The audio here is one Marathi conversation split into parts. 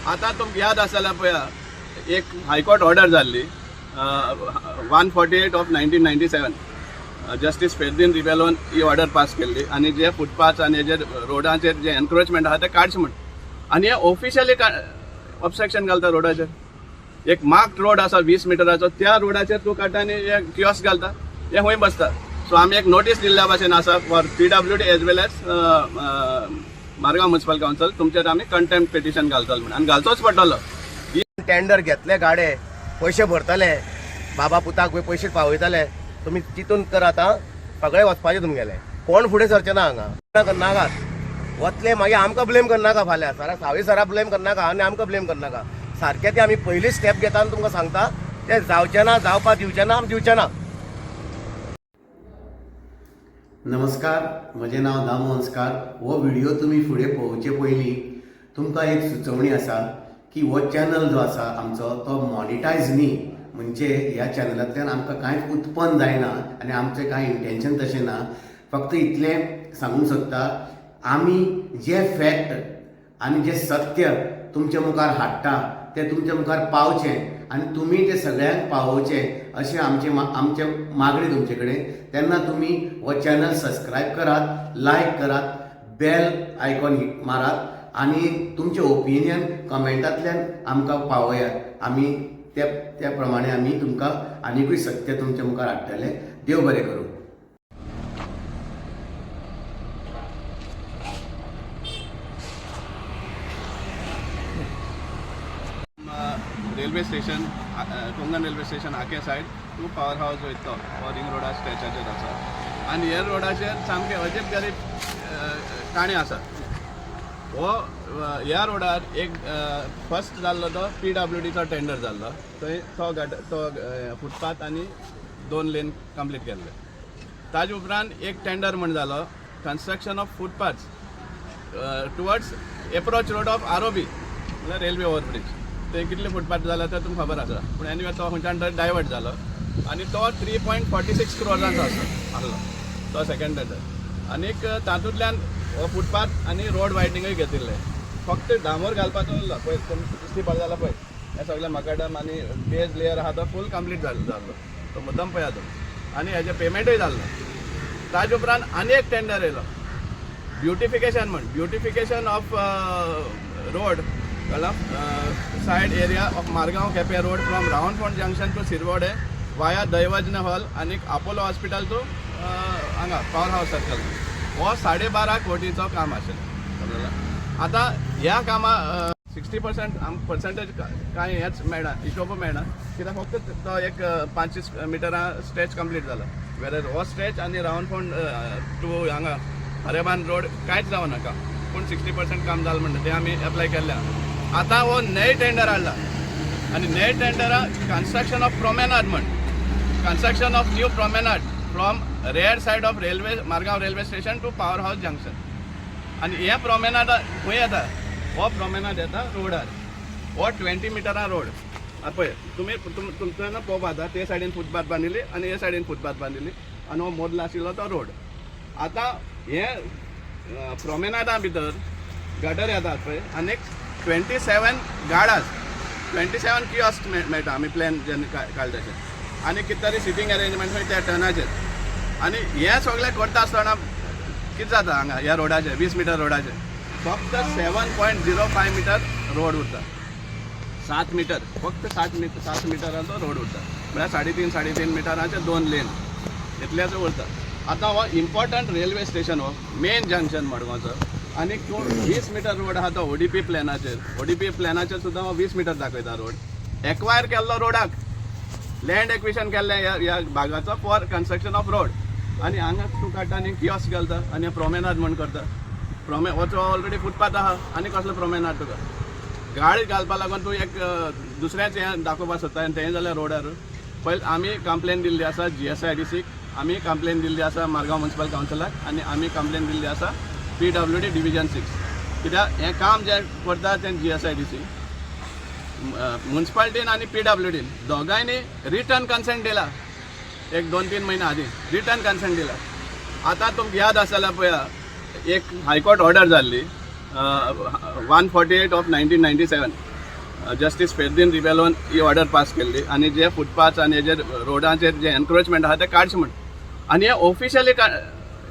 आता तुमकां याद आसल्यार पळया एक हायकोर्ट ऑर्डर जाल्ली 148 ऑफ 1997 जस्टीस फेर्दीन रिबेलोन ही ऑर्डर पास केल्ली आनी जे फुटपाथ आनी जे रोडाचेर जे एनक्रोचमेंट आहा ते काडचे म्हण आनी हे ऑफिशियली ऑब्स्ट्रक्शन घालता रोडाचेर एक मार्क्ड रोड आसा 20 मिटराचो त्या रोडाचेर तूं काडटा आनी हे कियोस्क घालता हे खंय बसता सो आमी एक नोटीस दिल्ल्या भाशेन आसा for PWD as well as Margao municipal council तुमचेर आमी कंटेम्प्ट पिटिशन घालतलो म्हण आनी घालचोच पडटलो टेंडर घेतले गाडे पैसे भरतले बाबा पुताक पैसे पावयतले तुम्ही चिंतून कर आतां सगळे वचपाचे तुमगेले कोण फुडें सरचे ना हांगा करनाकात वतले मागीर आमकां ब्लेम करनाका फाल्यां सरा सावी सरा ब्लेम करनाका आनी आमकां ब्लेम करनाका सारकें ते आमी पयलीं स्टेप घेता आनी तुमकां सांगता ते जावचें ना जावपाक दिवचें ना आमी दिवचें ना. नमस्कार, म्हजें नांव दामू हंसकार. हो व्हिडिओ तुमी फुडें पळोवचे पयलीं तुमकां एक सुचोवणी आसा की हो चॅनल जो आसा आमचो तो मॉनिटायज न्ही, म्हणजे ह्या चॅनलांतल्यान आमकां कांयच उत्पन्न जायना आनी आमचें कांय इंटेन्शन तशें ना. फक्त इतलें सांगूंक सोदता आमी जे फॅक्ट आनी जे सत्य तुमच्या मुखार हाडटा तें तुमच्या मुखार पावचें आनी तुमी तें सगळ्यांक पावोवचें अशें आमचें मागणी तुमचे कडेन. तेन्ना तुमी हो चॅनल सबस्क्रायब करात, लायक करात, बेल आयकॉन मारात आनी तुमचें ओपिनियन कमेंटांतल्यान आमकां पावयात. आमी त्या प्रमाणे आमी तुमकां आनिकूय सत्य तुमच्या मुखार हाडटले. देव बरें करूं. रेल्वे स्टेशन कोंगण रेल्वे स्टेशन आखे सायड टू पावर हावस वयता हो रिंग रोडा स्ट्रेचाचेर आसा आनी ह्या रोडाचेर सामकें अजीब गरीब काणी आसा. हो ह्या रोडार एक फर्स्ट जाल्लो तो PWDचो टेंडर जाल्लो थंय तो फुटपाथ आनी 2 लेन कंप्लीट केल्ले. ताजे उपरांत एक टेंडर म्हण जालो construction of footpath towards approach road of ROB म्हळ्यार रेल्वे ओवरब्रिज. ते कितले फुटपाथ जाला ते तुमकां खबर आसा पूण एनिवे तो खंयच्यान थंय डायवर्ट जालो आनी तो 3.46 crores आसलो तो सेकंड टेंडर. आनीक तातूंतल्यान हो फुटपाथ आनी रोड वायडनींगूय घेतिल्ले फक्त डांबोर घालपाचो उरलो पळय दिश्टी पडटा जाल्यार पळय हे सगळे मकाडम आनी बेज लेयर आहा तो फूल कंप्लीट जाल्लो तो मुद्दम पळया तुमी आनी हेजें पेमेंटूय जाल्लो. ताजे उपरांत आनी एक टेंडर येयलो ब्युटिफिकेशन म्हण beautification of road side area of Margao Quepem road from Rawanfond junction to Sirvodem via Daivadnya hall आनी अपोलो हॉस्पिटल टू हांगा पावर हावस सर्कल. हो 12.5 कोटीचो काम आशिल्लो. आतां ह्या कामा 60% पर्संटेज कांय हेच मेळना हिशोब मेळना कित्याक फक्त तो एक 5 मिटरां स्ट्रेच कंप्लीट जालो वेरेज हो स्ट्रेच आनी रावंडफोंड टू हांगा हरेबान रोड कांयच जावं नाका पूण 60% काम जालें म्हणटा तें आमी एप्लाय केल्लें. आतां हो नवे टेंडर हाडला आनी नवे टेंडरा कन्स्ट्रक्शन ऑफ प्रोमेनाड म्हण construction of new promenade from rear side of railway Margao railway station to power house junction. आनी हे प्रोमेनाड खंय येता हो प्रोमेनाड येता रोडार हो 20 मिटरां रोड. आतां पळय तुमी तुमच्यान पळोवपा जाता ते सायडीन फुटपाथ बांदिल्ली आनी हे सायडीन फुटपाथ बांदिल्ली आनी हो मदलो आशिल्लो तो रोड. आतां हे प्रोमेनाडा भितर गटर येतात पळय आनीक 27 गार्डास 27 कियोस्क मेळटा आमी प्लॅन जेन्ना काडले तशें आनी कितें तरी सिटींग अरेंजमेंट खंय त्या टर्नाचेर. आनी हे सगळें करता आसतना कितें जाता हांगा ह्या रोडाचेर 20 मिटर रोडाचेर फक्त 7.05 मिटर रोड उरता. 7 मिटर फक्त 7 मिटराचो रोड उरता म्हळ्यार 3.5 मिटराचे 2 लेन इतलेच उरता. आतां हो इम्पॉर्टंट रेल्वे स्टेशन हो मेन जंक्शन मडगांवचो आनी 20 मिटर रोड आहा तो ODP प्लॅनाचेर सुद्दां हो 20 मिटर दाखयता रोड. एक्वायर केल्लो रोडाक लँड एक्विशन केल्लें ह्या भागाचो फॉर कन्स्ट्रक्शन ऑफ रोड आनी हांगा तूं काडटा आनी कियोस्क घालता आनी प्रोमेनाड म्हण करता. हो ऑलरेडी फुटपाथ आहा आनी कसलो प्रोमेनाड तुका गाडी घालपा लागून तूं एक दुसऱ्याच हें दाखोवपाक सोदता आनी तें जाल्यार रोडार पयलीं आमी कंप्लेन दिल्ली आसा GSIDCक आमी कंप्लेन दिल्ली आसा मारगांव म्युनिसिपल कावन्सिलाक आनी आमी कंप्लेन दिल्ली आसा PWD डिविजन 6 कित्याक हें काम जें करता तें GSIDC म्युनिसिपालिटीन आनी PWDन दोगांयनी रिटर्न कन्सेंट दिला एक 2-3 महिने आदी रिटर्न कन्सेंट दिला. आतां तुमकां याद आसल्यार पळया एक हायकोर्ट ऑर्डर जाल्ली 148 ऑफ 1997 जस्टीस फेर्दीन रिबेलोन ही ऑर्डर पास केल्ली आनी जे फुटपाथ आनी हेजे रोडाचेर जे एनक्रोचमेंट आहा ते काडचे म्हण आनी हे ऑफिशियली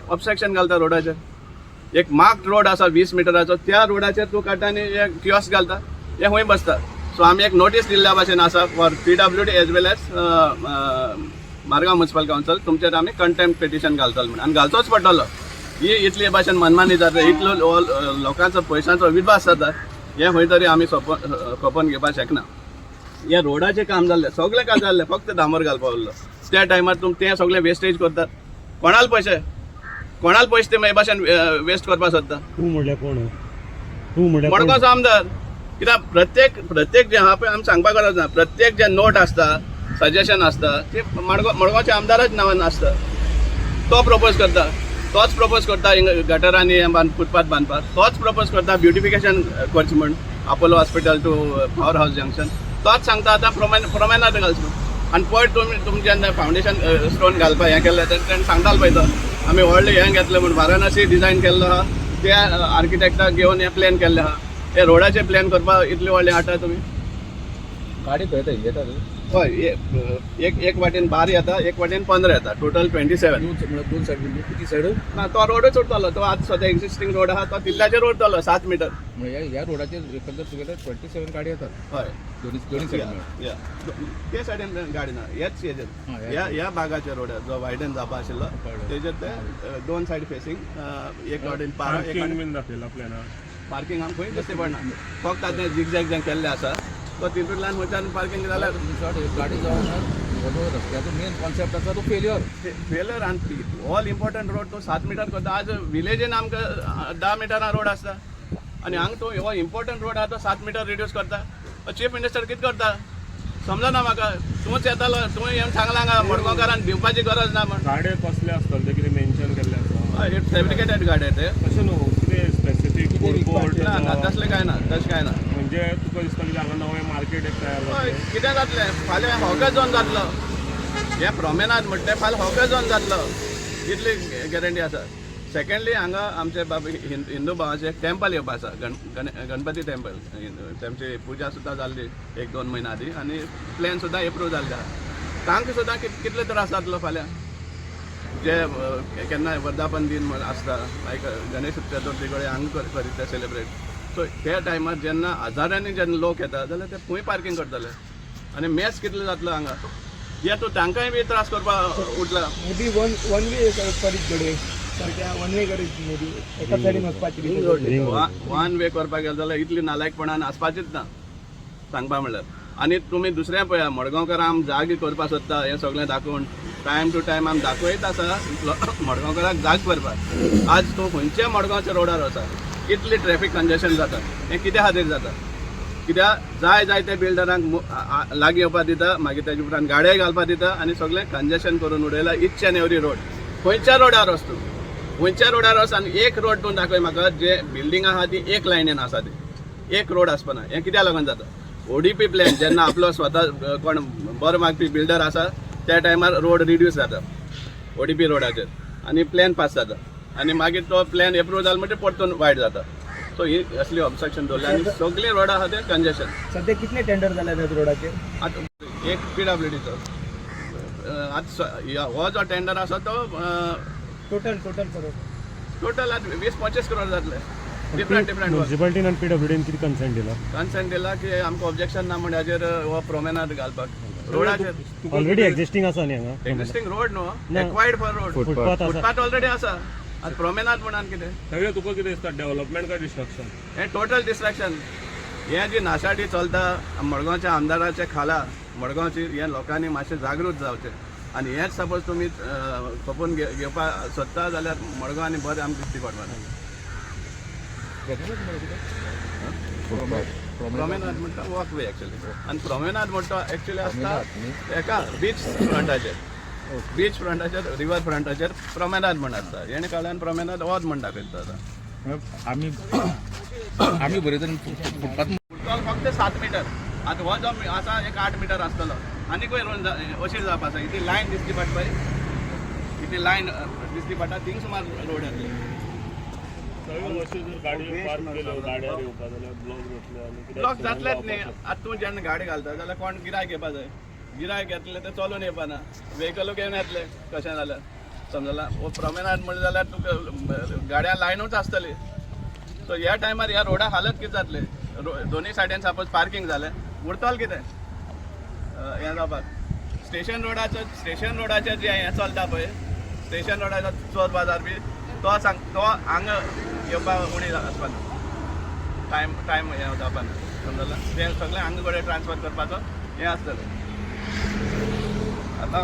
ऑब्स्ट्रक्शन घालता रोडाचेर एक मार्क्ड रोड आसा 20 मिटराचो त्या रोडाचेर तूं काडटा आनी हे किओस्क घालता हे खंय बसता सो आमी एक नोटीस दिल्ल्या भाशेन आसा for PWD as well as Margao municipal council तुमचेर आमी कंटेम्प्ट पिटिशन घालतलो म्हण आनी घालचोच पडटलो ही इतले भाशेन मनमानी जाता इतलो लोकांचो पयशांचो विभास जाता हे खंय तरी आमी खपोवन घेवपाक शकना हे रोडाचें काम जाल्लें सगळें काम जाल्लें फक्त डांबर घालपा उरलो त्या टायमार तुमी तें सगळें वेस्टेज करतात कोणाल पयशे ते हे भाशेन वेस्ट करपाक सोदता तूं म्हणल्यार कोण तूं म्हणल्यार मडगांवचो आमदार कित्याक प्रत्येक जे आहा पळय आमी सांगपाक गरज ना प्रत्येक जे नोट आसता सजेशन आसता ते मडगांवच्या आमदाराच नांवान आसता तो प्रपोज करता तोच प्रपोज करता गटरांनी फुटपाथ बांदपाक तोच प्रपोज करता ब्युटिफिकेशन करचें म्हण अपोलो हॉस्पिटल टू पॉवर हावस जंक्शन तोच सांगता आतां प्रोमेनाद घालचें म्हण आनी पळय तुमी जेन्ना फावंडेशन स्टोन घालपाक हें केल्लें तेणें सांगतालो पळय तो आमी व्हडलें हें घेतलें म्हण वाराणसी डिजायन केल्लो आहा त्या आर्किटेक्टाक घेवन हें प्लॅन केल्लें आहा हे रोडाचे प्लॅन करपाक इतले व्हडले हाडटा तुमी गाडी पळयता येता हय एक वाटेन 12 येता एक वाटेन 15 येता टोटल 27 दोन सायड किती सायड ना तो रोडच उरतलो तो आतां सद्या एक्झिस्टिंग रोड आहा तो तितल्याचेर उरतलो 7 मीटर म्हणजे ह्या रोडाचेर एकंदर टुगेदर 27 गाडी येतात हय दोन्ही सायड या ते सायडीन गाडी ना हेच हेजेर ह्या भागाचे रोड जो वायडन जावपा आशिल्लो तेजेर ते दोन सायड फेसिंग एक वाटेन पार्किंग आमकां खंय दिश्टी पडना फक्त आतां झिगझॅग जें केल्लें आसा तो तितूंतल्यान वयच्यान पार्किंग जाल्यार गाडी जावन रस्त्याचो मेन कॉन्सेप्ट आसा तो फेलर आनी ऑल इम्पॉर्टंट रोड तो 7 मीटर करता आज विलेजीन आमकां 10 मिटरां रोड आसता आनी हांगा तो हो इम्पॉर्टंट रोड आहा तो 7 मीटर रिड्यूस करता चीफ मिनिस्टर कितें करता समजना म्हाका तूंच येतालो तुवें येवन सांगलां हांगा मडगांवकारांक दिवपाची गरज ना म्हण गाडे कसले आसतले ते कितें मेन्शन केल्ले आसा हय फॅब्रिकेटेड गाडे ते तशें न्हू कितें स्पेसिफीक ना ना तसलें कांय ना तशें कांय ना म्हणजे तुका दिसता की हांगा नवें मार्केट एक तयार हय कितें जातलें फाल्यां हॉके झोन जातलो हे प्रॉमेनाद म्हणटा तें फाल्यां हॉके झोन जातलो इतली गॅरंटी आसा सेकंडली हांगा आमचे बाबा हिंदू भावाचें एक टेंपल येवपा आसा गणपती टेंपल तेमची पुजा सुद्दां जाल्ली 1-2 म्हयन्या आदीं आनी प्लॅन सुद्दां एप्रूव जाल्ले आहा तांकां सुद्दां कितले त्रास जातलो फाल्यां जे केन्ना वर्धापन दिन आसता लायक गणेश चतुर्थी कडेन हांगा करीत ते सेलिब्रेट सो त्या टायमार जेन्ना हजारांनी जेन्ना लोक येता जाल्यार ते खंय पार्किंग करतले आनी मेस कितलो जातलो हांगा हे तूं तांकांय बी त्रास करपाक उठला मोदी वन वे करीत कडे सारक्या वन वे करीत मोदी एका सायडीन वचपाची वन वे करपाक गेलो जाल्यार इतली नालायकपणान आसपाचीच ना सांगपा म्हणल्यार आनी तुमी दुसरें पळया मडगांवकार आमी जाग करपाक सोदता हें सगळें दाखोवन टायम टू टायम आमी दाखयत आसा मडगांवकाराक जाग करपाक आज तूं खंयच्या मडगांवच्या रोडार वचा इतली ट्रॅफीक कंजेशन जाता हें कित्या खातीर जाता कित्याक जाय त्या बिल्डरांक लागीं येवपाक दिता मागीर तेजे उपरांत गाडये घालपाक दिता आनी सगळें कंजेशन करून उडयला इच एंड एवरी रोड खंयच्या रोडार वच तूं खंयच्या रोडार वच आनी एक रोड तूं दाखय म्हाका जे बिल्डींग आहा ती एक लायनीन आसा ती एक रोड आसपाना हें कित्याक लागून जाता ODP प्लॅन जेन्ना आपलो स्वता कोण बरो मागपी बिल्डर आसा त्या टायमार रोड रिड्यूस जाता ODP रोडाचेर आनी प्लॅन पास जाता आनी मागीर तो प्लॅन एप्रूव जालो म्हणटा परतून वायट जाता सो ही असली ऑब्स्ट्रक्शन दवरल्या आनी सगळीं रोड आहा ते कंजेशन सध्या कितले टेंडर जाल्या रोडाचे आतां एक PWDचो आतां हो जो टेंडर आसा तो टोटल करोड टोटल आतां 20-25 करोड जातले डिफरंट म्युनिसिपालिटीन आनी PWDन कितें कन्सेंट दिला कन्सेंट दिला की आमकां ऑब्जेक्शन ना म्हण हेजेर हो प्रोमेनाद घालपाक रोडाचेर ऑलरेडी एक्झिस्टिंग आसा न्ही हांगा एक्झिस्टिंग रोड न्हू acquired for road footpath already आसा आतां प्रोमेनाद म्हणान कितें सगळें तुका कितें दिसता डेव्हलपमेंट काय डिस्ट्रक्शन हें टोटल डिस्ट्रॅक्शन हें जी नाशाडी चलता मडगांवच्या आमदाराच्या खाला मडगांवची हें लोकांनी मातशें जागृत जावचें आनी हेंच सपोज तुमी खपोवन घेवपाक सोदता जाल्यार मडगांव आनी बरें आमकां दिश्टी पडपाना प्रोमेनाद म्हणटा वॉक वे एक्चुअली आनी प्रोमेनाद म्हणटा एक्चुअली आसता एका बीच फ्रंटाचेर रिवर फ्रंटाचेर प्रोमेनाद म्हण आसता हेणे काळान प्रोमेनाद वोच म्हण दाखयता आतां आमी बरयता फुटबॉल फक्त 7 मीटर आतां हो जो आसा एक 8 मीटर आसतलो आनी खंय रोवन अशी जावपा आसा इतली लायन दिसती पडटा पळय इतली लायन दिसती पडटा थिंग सुमार रोड येतली सगळे अशी जर गाडी पार्क केल्यो गाड्यार येवपा जाल्यार ब्लॉक जातले आनी कितें ब्लॉक accident जातलेच न्ही. जावपाक आतां तूं जेन्ना गाडी घालता जाल्यार कोण गिरायक येवपा जाय. गिरायक येतले ते चलून येवपाना, व्हेकल घेवन येतले कशें जाल्यार समजला. प्रॉमेनाड म्हणलें जाल्यार तुका गाड्या लायनूच आसतली. सो ह्या टायमार ह्या रोडा हालत कितें जातले. दोनी सायडीन सपोज पार्किंग जालें उरतलें कितें हें जावपाक. स्टेशन रोडाचेर जें हें चलता पळय, स्टेशन रोडाचो चोर बाजार बी तो हांगा येवपाक उणी आसपाना. टायम हें जावपाना समजला. तें सगळें हांगा कडेन ट्रान्सफर करपाचो हें आसतलें. आतां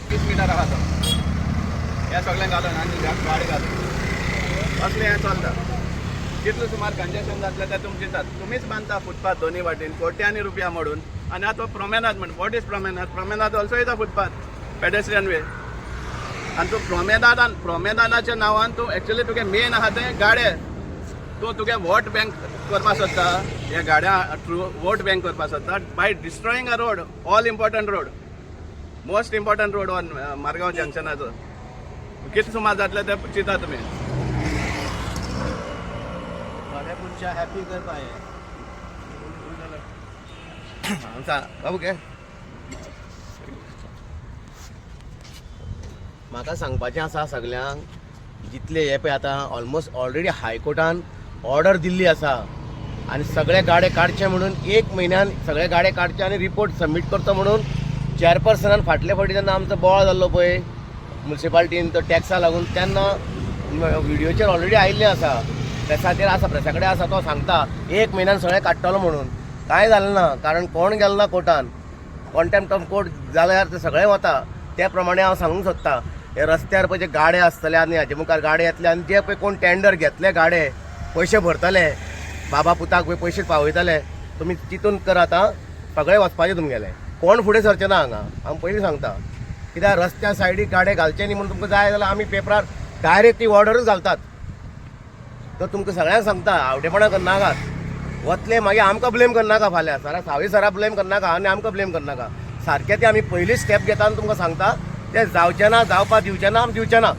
30 मिटर आहा तो हें सगळें घालून आनी गाडी घालून असलें हें चलता. कितलें सुमार कंजेशन जातलें तें तुमचें चिंतात. तुमीच बांदता फुटपाथ दोनी वाटेन कोट्यांनी रुपया मोडून. आनी आतां प्रॉमेनाड म्हण what is promenade also is a footpath pedestrian way. आनी तूं प्रॉमेनाडाच्या नांवान तूं एक्चुली तुगे मेन आहा तें गाडे. तूं तुगे वोट बँक करपा सोदता, ह्या गाड्या थ्रू वोट बँक करपा सोदता by destroying a road, all important road, most important road on Margao जंक्शनाचो. कितें सुमार जातलें तें चिंता तुमी. हॅपी करपा सांग बाबू के म्हाका सांगपाचें आसा सगल्यांक, जितले हे पळय आतां ऑलमोस्ट ऑलरेडी हायकोर्टान ऑर्डर दिल्ली आसा आनी सगळे गाडे काडचे म्हणून 1 म्हयन्यान सगळे गाडे काडचे आनी रिपोर्ट सबमीट करचो म्हणून चेअरपर्सनान फाटले फावटी जेन्ना आमचो बोवाळ जाल्लो पळय म्युन्सिपाल्टीन तो टॅक्सा लागून, तेन्ना व्हिडिओचेर ऑलरेडी आयिल्लें आसा, प्रेसाचेर आसा, प्रेसा कडेन आसा. तो सांगता 1 म्हयन्यान सगळें काडटलो म्हणून. कांय जालें ना, कारण कोण गेलो ना कोर्टान. कॉन्टेम्प्ट ऑफ कोर्ट जाल्यार ते सगळें वता. त्या प्रमाणे हांव सांगूंक सोदता, हे रस्त्यार पळय जे गाडे आसतले आनी हाजे मुखार गाडे येतले आनी जे पळय कोण टेंडर घेतले गाडे पयशे भरतले, बाबा पुताक पळय पयशे पावयतले, तुमी चिंतून करात आं. सगळे वचपाचे तुमगेले, कोण फुडें सरचें ना हांगा. हांव पयलीं सांगता, कित्याक रस्त्या सायडीक गाडे घालचे न्ही म्हणून तुमकां जाय जाल्यार आमी पेपरार डायरेक्ट ती ऑर्डरूच घालतात. तर तुमकां सगळ्यांक सांगता, आवडेपणा करनाकात. वतले मागीर आमकां ब्लेम करनाका. फाल्यां सावी सरा ब्लेम करनाका आनी आमकां ब्लेम करनाका. सारकें तें आमी पयलीं स्टेप घेता आनी तुमकां सांगता तें जावचें ना, जावपा दिवचें ना, आमी दिवचें ना.